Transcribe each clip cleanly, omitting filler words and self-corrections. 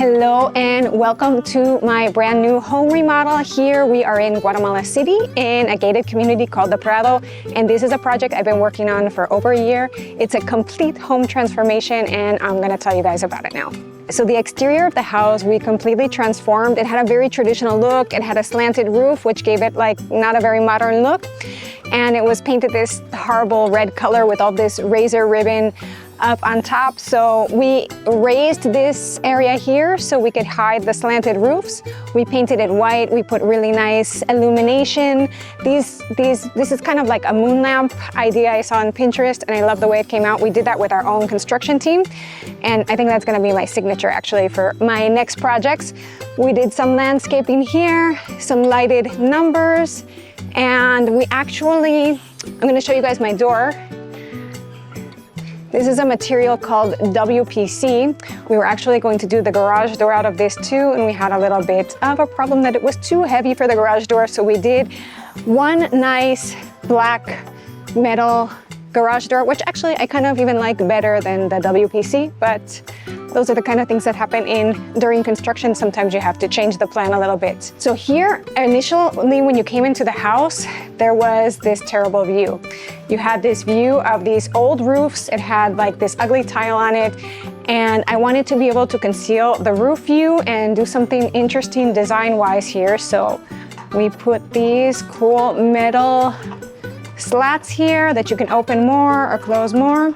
Hello and welcome to my brand new home remodel. Here we are in Guatemala City in a gated community called El Prado, and this is a project I've been working on for over a year. It's a complete home transformation and I'm gonna tell you guys about it now. So the exterior of the house, we completely transformed. It had a very traditional look. It had a slanted roof, which gave it like not a very modern look. And it was painted this horrible red color with all this razor ribbon up on top. So we raised this area here so we could hide the slanted roofs. We painted it white. We put really nice illumination. This is kind of like a moon lamp idea I saw on Pinterest, and I love the way it came out. We did that with our own construction team, and I think that's gonna be my signature actually for my next projects. We did some landscaping here, some lighted numbers, and we actually, I'm gonna show you guys my door. This is a material called WPC. We were actually going to do the garage door out of this too, and we had a little bit of a problem that it was too heavy for the garage door, so we did one nice black metal garage door, which actually I kind of even like better than the WPC, but those are the kind of things that happen during construction. Sometimes you have to change the plan a little bit. So here, initially when you came into the house, there was this terrible view. You had this view of these old roofs. It had like this ugly tile on it. And I wanted to be able to conceal the roof view and do something interesting design-wise here. So we put these cool metal slats here that you can open more or close more.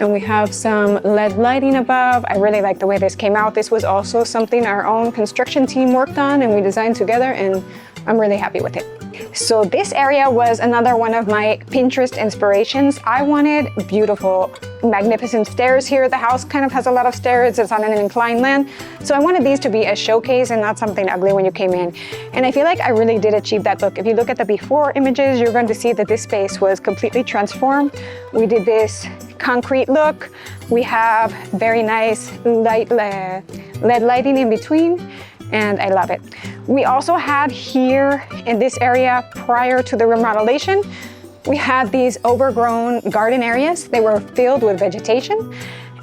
And we have some LED lighting above. I really like the way this came out. This was also something our own construction team worked on and we designed together, and I'm really happy with it. So this area was another one of my Pinterest inspirations. I wanted beautiful, magnificent stairs here. The house kind of has a lot of stairs. It's on an inclined land. So I wanted these to be a showcase and not something ugly when you came in. And I feel like I really did achieve that look. If you look at the before images, you're going to see that this space was completely transformed. We did this concrete look. We have very nice LED lighting in between, and I love it. We also had here in this area, prior to the remodelation, we had these overgrown garden areas. They were filled with vegetation,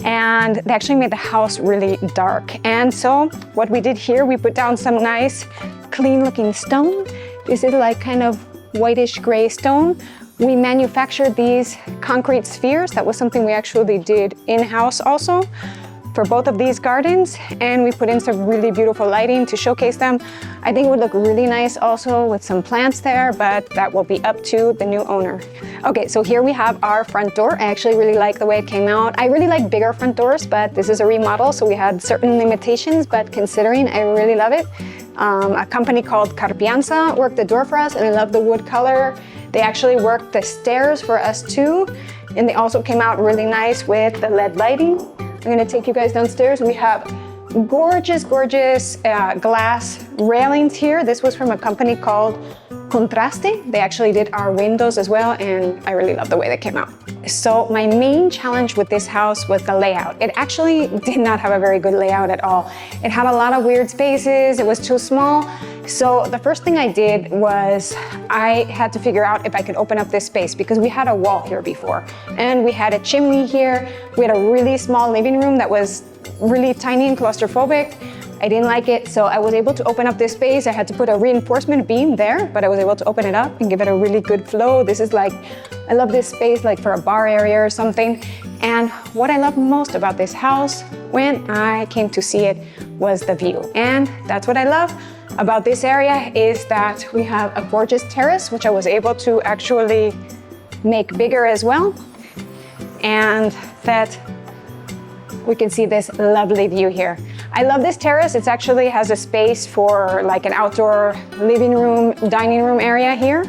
and they actually made the house really dark. And so what we did here, we put down some nice clean looking stone. This is like kind of whitish gray stone. We manufactured these concrete spheres. That was something we actually did in-house also for both of these gardens, and we put in some really beautiful lighting to showcase them. I think it would look really nice also with some plants there, but that will be up to the new owner. Okay, so here we have our front door. I actually really like the way it came out. I really like bigger front doors, but this is a remodel, so we had certain limitations, but considering, I really love it. A company called Carpianza worked the door for us, and I love the wood color. They actually worked the stairs for us too, and they also came out really nice with the LED lighting. I'm gonna take you guys downstairs. We have gorgeous, gorgeous glass railings here. This was from a company called Contraste. They actually did our windows as well, and I really love the way they came out. So my main challenge with this house was the layout. It actually did not have a very good layout at all. It had a lot of weird spaces. It was too small. So the first thing I did was I had to figure out if I could open up this space, because we had a wall here before and we had a chimney here. We had a really small living room that was really tiny and claustrophobic. I didn't like it, so I was able to open up this space. I had to put a reinforcement beam there, but I was able to open it up and give it a really good flow. This is like, I love this space like for a bar area or something. And what I love most about this house when I came to see it was the view. And that's what I love about this area, is that we have a gorgeous terrace, which I was able to actually make bigger as well. And that we can see this lovely view here. I love this terrace. It actually has a space for like an outdoor living room, dining room area here.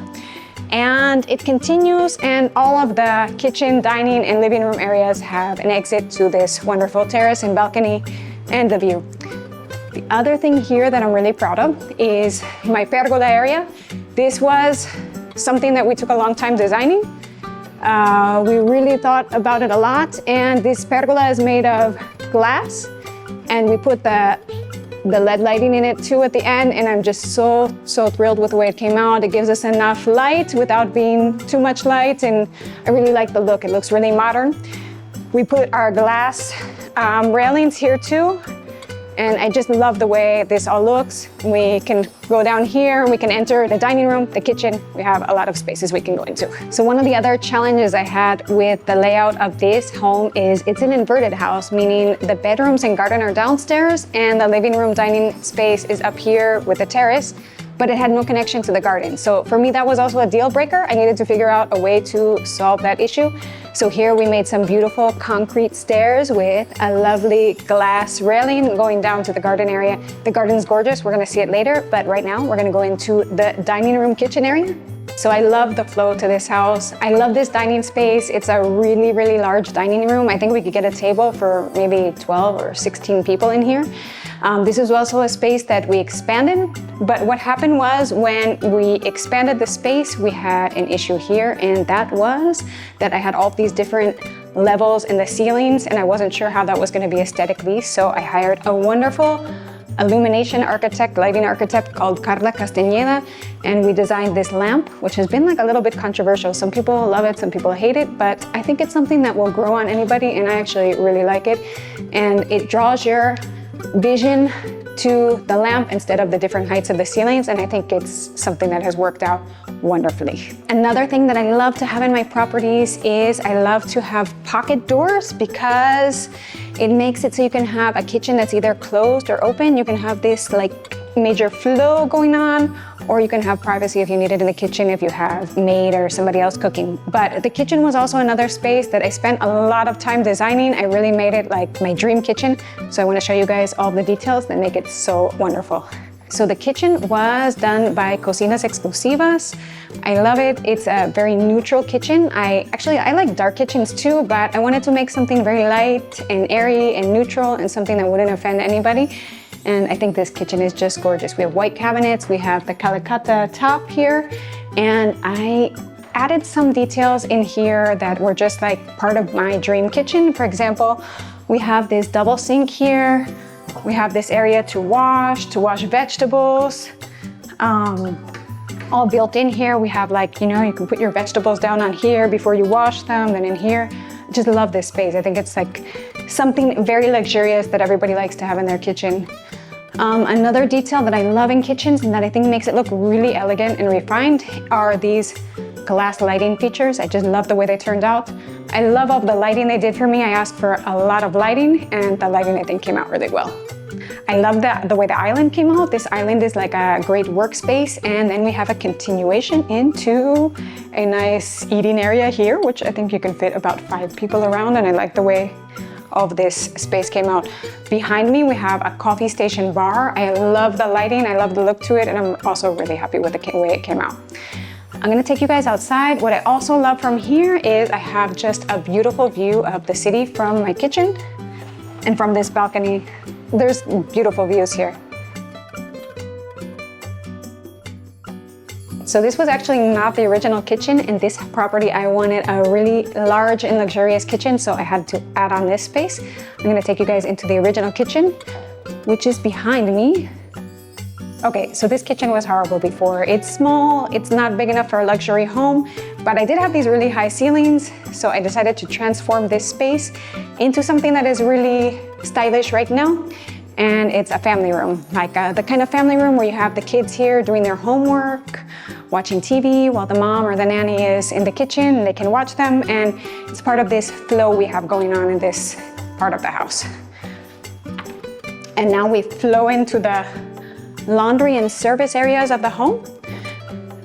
And it continues, and all of the kitchen, dining, and living room areas have an exit to this wonderful terrace and balcony and the view. The other thing here that I'm really proud of is my pérgola area. This was something that we took a long time designing. We really thought about it a lot, and this pérgola is made of glass, and we put the LED lighting in it too at the end, and I'm just so thrilled with the way it came out. It gives us enough light without being too much light, and I really like the look. It looks really modern. We put our glass railings here too, And I just love the way this all looks. We can go down here, we can enter the dining room, the kitchen. We have a lot of spaces we can go into. So one of the other challenges I had with the layout of this home is it's an inverted house, meaning the bedrooms and garden are downstairs and the living room dining space is up here with the terrace, but it had no connection to the garden. So for me, that was also a deal breaker. I needed to figure out a way to solve that issue. So here we made some beautiful concrete stairs with a lovely glass railing going down to the garden area. The garden's gorgeous, we're gonna see it later, but right now we're gonna go into the dining room kitchen area. So I love the flow to this house. I love this dining space. It's a really, really large dining room. I think we could get a table for maybe 12 or 16 people in here. This is also a space that we expanded, but what happened was when we expanded the space, we had an issue here, and that was that I had all these different levels in the ceilings, and I wasn't sure how that was gonna be aesthetically, so I hired a wonderful illumination architect, lighting architect called Carla Castañeda, and we designed this lamp, which has been like a little bit controversial. Some people love it, some people hate it, but I think it's something that will grow on anybody, and I actually really like it. And it draws your vision to the lamp instead of the different heights of the ceilings, and I think it's something that has worked out wonderfully. Another thing that I love to have in my properties is I love to have pocket doors because it makes it so you can have a kitchen that's either closed or open. You can have this like major flow going on, or you can have privacy if you need it in the kitchen if you have maid or somebody else cooking. But the kitchen was also another space that I spent a lot of time designing. I really made it like my dream kitchen. So I want to show you guys all the details that make it so wonderful. So the kitchen was done by Cocinas Exclusivas. I love it. It's a very neutral kitchen. I like dark kitchens too, but I wanted to make something very light and airy and neutral and something that wouldn't offend anybody. And I think this kitchen is just gorgeous. We have white cabinets, we have the Calicata top here, and I added some details in here that were just like part of my dream kitchen. For example, we have this double sink here. We have this area to wash vegetables. All built in here. We have like, you know, you can put your vegetables down on here before you wash them, then in here. Just love this space. I think it's like something very luxurious that everybody likes to have in their kitchen. Another detail that I love in kitchens and that I think makes it look really elegant and refined are these glass lighting features. I just love the way they turned out. I love all the lighting they did for me. I asked for a lot of lighting, and the lighting I think came out really well. I love the way the island came out. This island is like a great workspace, and then we have a continuation into a nice eating area here, which I think you can fit about 5 people around, and I like the way of this space came out. Behind me, we have a coffee station bar. I love the lighting, I love the look to it, and I'm also really happy with the way it came out. I'm gonna take you guys outside. What I also love from here is I have just a beautiful view of the city from my kitchen and from this balcony. There's beautiful views here. So this was actually not the original kitchen. In this property, I wanted a really large and luxurious kitchen, so I had to add on this space. I'm gonna take you guys into the original kitchen, which is behind me. Okay, so this kitchen was horrible before. It's small, it's not big enough for a luxury home, but I did have these really high ceilings, so I decided to transform this space into something that is really stylish right now. And it's a family room, like the kind of family room where you have the kids here doing their homework, watching TV while the mom or the nanny is in the kitchen, and they can watch them, and it's part of this flow we have going on in this part of the house. And now we flow into the laundry and service areas of the home.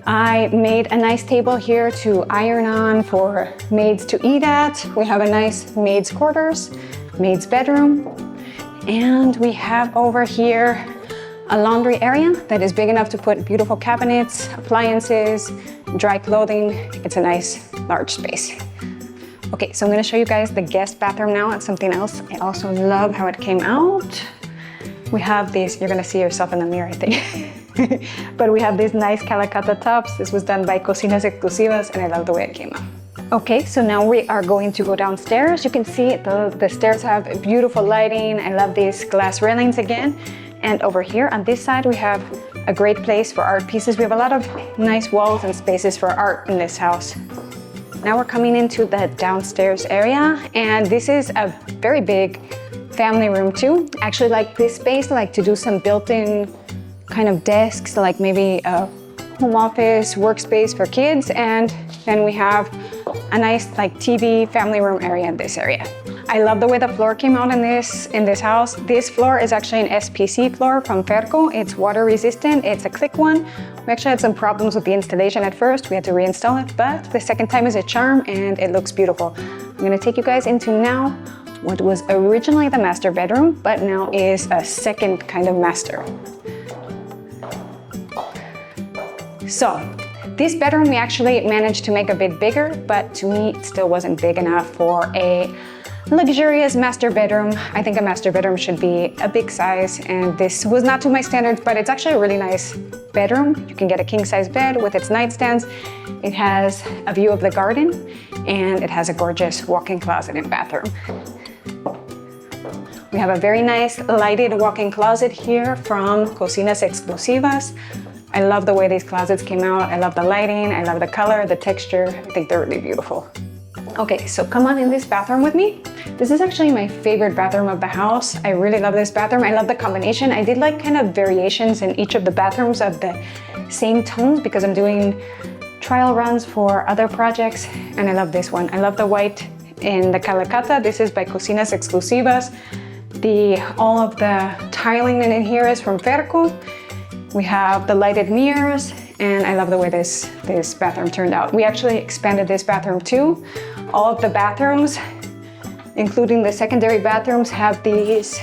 I made a nice table here to iron on for maids to eat at. We have a nice maid's quarters, maid's bedroom, and we have over here a laundry area that is big enough to put beautiful cabinets, appliances, dry clothing. It's a nice, large space. Okay, so I'm gonna show you guys the guest bathroom now. It's something else. I also love how it came out. We have these, you're gonna see yourself in the mirror, I think. But we have these nice Calicata tops. This was done by Cocinas Exclusivas, and I love the way it came out. Okay, so now we are going to go downstairs. You can see the stairs have beautiful lighting. I love these glass railings again. And over here on this side, we have a great place for art pieces. We have a lot of nice walls and spaces for art in this house. Now we're coming into the downstairs area, and this is a very big family room too. Actually like this space, like to do some built-in kind of desks, like maybe a home office workspace for kids. And then we have a nice like TV family room area in this area. I love the way the floor came out in this house. This floor is actually an SPC floor from Ferco. It's water resistant, it's a click one. We actually had some problems with the installation at first. We had to reinstall it, but the second time is a charm and it looks beautiful. I'm gonna take you guys into now what was originally the master bedroom, but now is a second kind of master. So this bedroom we actually managed to make a bit bigger, but to me it still wasn't big enough for a luxurious master bedroom. I think a master bedroom should be a big size, and this was not to my standards, but it's actually a really nice bedroom. You can get a king size bed with its nightstands. It has a view of the garden, and it has a gorgeous walk-in closet and bathroom. We have a very nice lighted walk-in closet here from Cocinas Exclusivas. I love the way these closets came out. I love the lighting, I love the color, the texture. I think they're really beautiful. Okay, so come on in this bathroom with me. This is actually my favorite bathroom of the house. I really love this bathroom. I love the combination. I did like kind of variations in each of the bathrooms of the same tones because I'm doing trial runs for other projects, and I love this one. I love the white in the Calacata. This is by Cocinas Exclusivas. All of the tiling in here is from Ferco. We have the lighted mirrors, and I love the way this bathroom turned out. We actually expanded this bathroom too. All of the bathrooms, including the secondary bathrooms, have these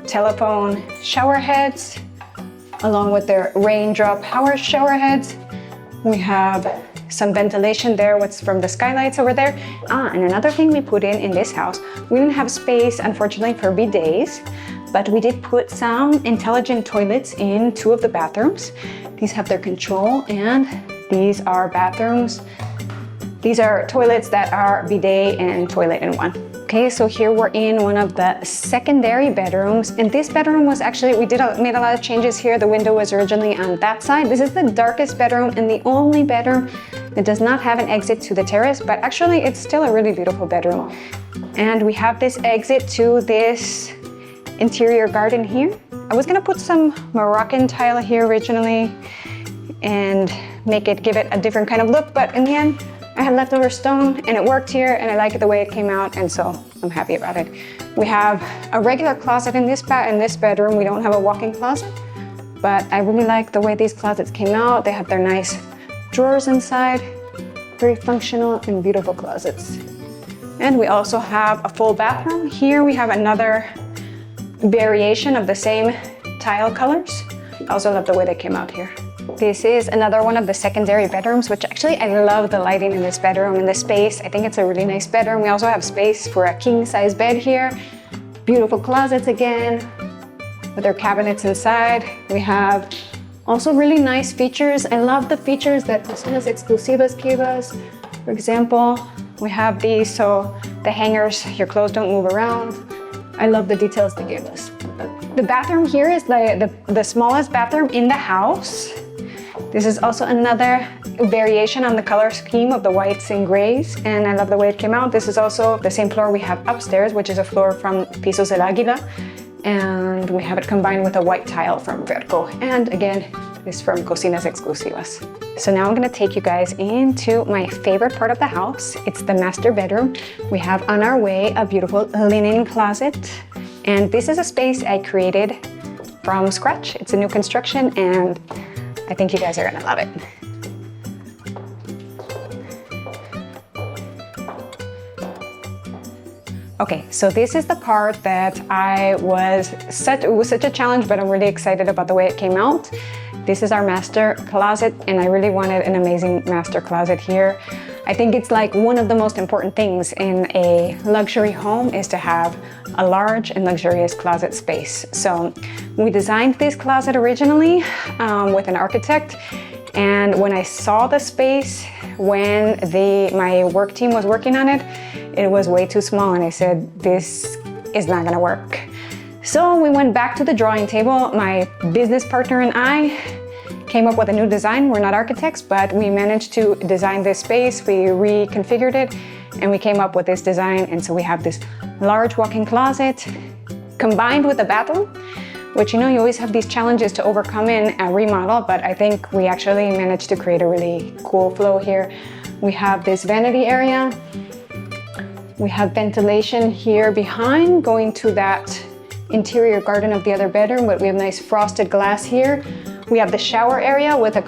telephone shower heads, along with their raindrop power shower heads. We have some ventilation there, what's from the skylights over there. And another thing we put in this house, we didn't have space, unfortunately, for bidets, but we did put some intelligent toilets in 2 of the bathrooms. These have their control, and these are bathrooms. These are toilets that are bidet and toilet in one. Okay, so here we're in one of the secondary bedrooms, and this bedroom was actually, we made a lot of changes here. The window was originally on that side. This is the darkest bedroom and the only bedroom that does not have an exit to the terrace, but actually it's still a really beautiful bedroom. And we have this exit to this interior garden here. I was gonna put some Moroccan tile here originally and give it a different kind of look, but in the end, I had leftover stone and it worked here, and I like the way it came out, and so I'm happy about it. We have a regular closet in this bedroom. We don't have a walk-in closet, but I really like the way these closets came out. They have their nice drawers inside, very functional and beautiful closets. And we also have a full bathroom. Here we have another variation of the same tile colors. I also love the way they came out here. This is another one of the secondary bedrooms, which actually I love the lighting in this bedroom and the space. I think it's a really nice bedroom. We also have space for a king size bed here. Beautiful closets again with their cabinets inside. We have also really nice features. I love the features that Cocinas Exclusivas gave us. For example, we have these so the hangers, your clothes don't move around. I love the details they gave us. The bathroom here is the smallest bathroom in the house. This is also another variation on the color scheme of the whites and grays, and I love the way it came out. This is also the same floor we have upstairs, which is a floor from Pisos del Águila, and we have it combined with a white tile from Ferco, and again, this from Cocinas Exclusivas. So now I'm gonna take you guys into my favorite part of the house. It's the master bedroom. We have on our way a beautiful linen closet, and this is a space I created from scratch. It's a new construction, and I think you guys are gonna love it. Okay, so this is the part that it was such a challenge, but I'm really excited about the way it came out. This is our master closet, and I really wanted an amazing master closet here. I think it's like one of the most important things in a luxury home is to have a large and luxurious closet space. So we designed this closet originally with an architect, and when I saw the space, when my work team was working on it, it was way too small, and I said, this is not gonna work. So we went back to the drawing table. My business partner and I came up with a new design. We're not architects, but we managed to design this space. We reconfigured it, and we came up with this design. And so we have this large walk-in closet. combined with the bathroom, which, you know, you always have these challenges to overcome in a remodel, but I think we actually managed to create a really cool flow here. We have this vanity area. We have ventilation here behind going to that interior garden of the other bedroom, but we have nice frosted glass here. We have the shower area with a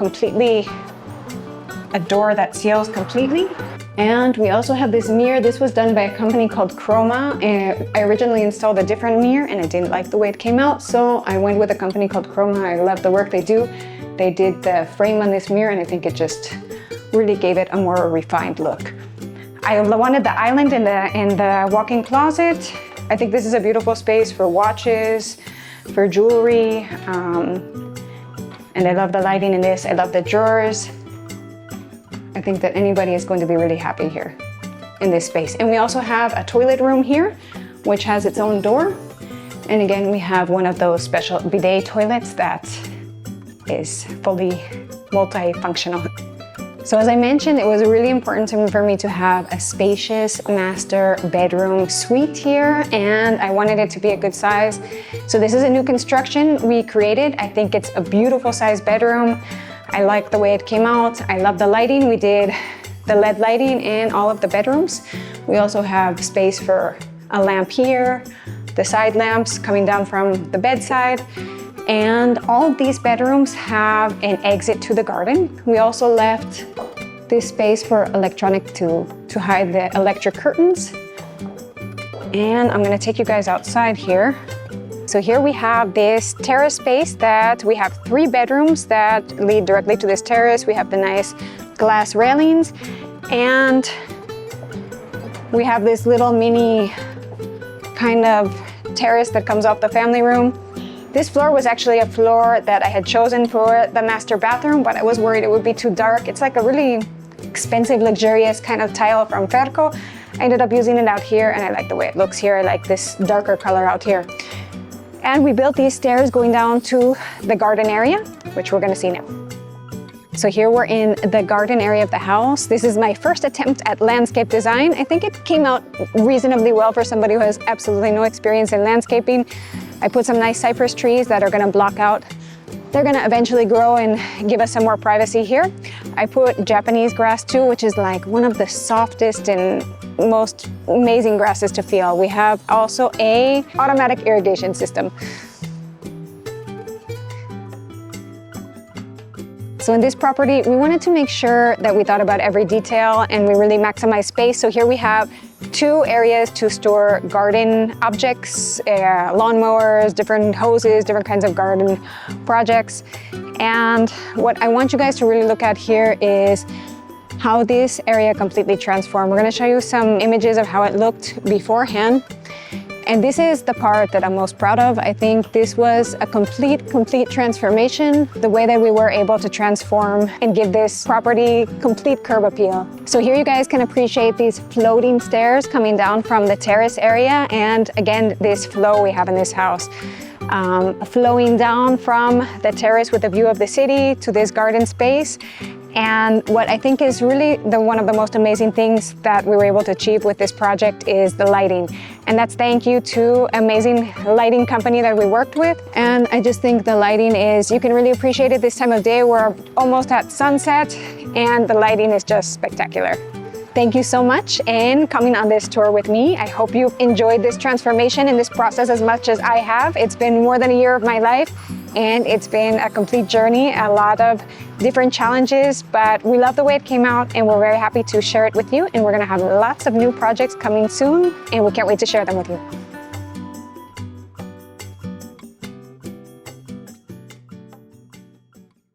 door that seals completely. And we also have this mirror. This was done by a company called Chroma. And I originally installed a different mirror and I didn't like the way it came out. So I went with a company called Chroma. I love the work they do. They did the frame on this mirror and I think it just really gave it a more refined look. I wanted the island in the walk-in closet. I think this is a beautiful space for watches, for jewelry. And I love the lighting in this. I love the drawers. I think that anybody is going to be really happy here in this space. And we also have a toilet room here, which has its own door. And again, we have one of those special bidet toilets that is fully multifunctional. So as I mentioned, it was really important for me to have a spacious master bedroom suite here, and I wanted it to be a good size. So this is a new construction we created. I think it's a beautiful size bedroom. I like the way it came out. I love the lighting. We did the LED lighting in all of the bedrooms. We also have space for a lamp here, the side lamps coming down from the bedside. And all of these bedrooms have an exit to the garden. We also left this space for electronic to hide the electric curtains. And I'm gonna take you guys outside here. So here we have this terrace space that we have 3 bedrooms that lead directly to this terrace. We have the nice glass railings and we have this little mini kind of terrace that comes off the family room. This floor was actually a floor that I had chosen for the master bathroom, but I was worried it would be too dark. It's like a really expensive, luxurious kind of tile from Ferco. I ended up using it out here and I like the way it looks here. I like this darker color out here. And we built these stairs going down to the garden area, which we're gonna see now. So here we're in the garden area of the house. This is my first attempt at landscape design. I think it came out reasonably well for somebody who has absolutely no experience in landscaping. I put some nice cypress trees that are gonna block out. They're gonna eventually grow and give us some more privacy here. I put Japanese grass too, which is like one of the softest and most amazing grasses to feel. We have also a automatic irrigation system. So in this property, we wanted to make sure that we thought about every detail and we really maximize space. So here we have 2 areas to store garden objects, lawnmowers, different hoses, different kinds of garden projects. And what I want you guys to really look at here is how this area completely transformed. We're gonna show you some images of how it looked beforehand. And this is the part that I'm most proud of. I think this was a complete transformation, the way that we were able to transform and give this property complete curb appeal. So here you guys can appreciate these floating stairs coming down from the terrace area. And again, this flow we have in this house. Flowing down from the terrace with a view of the city to this garden space. And what I think is really one of the most amazing things that we were able to achieve with this project is the lighting. And that's thank you to amazing lighting company that we worked with. And I just think the lighting is, you can really appreciate it this time of day. We're almost at sunset and the lighting is just spectacular. Thank you so much and coming on this tour with me. I hope you enjoyed this transformation and this process as much as I have. It's been more than a year of my life and it's been a complete journey, a lot of different challenges, but we love the way it came out and we're very happy to share it with you. And we're gonna have lots of new projects coming soon and we can't wait to share them with you.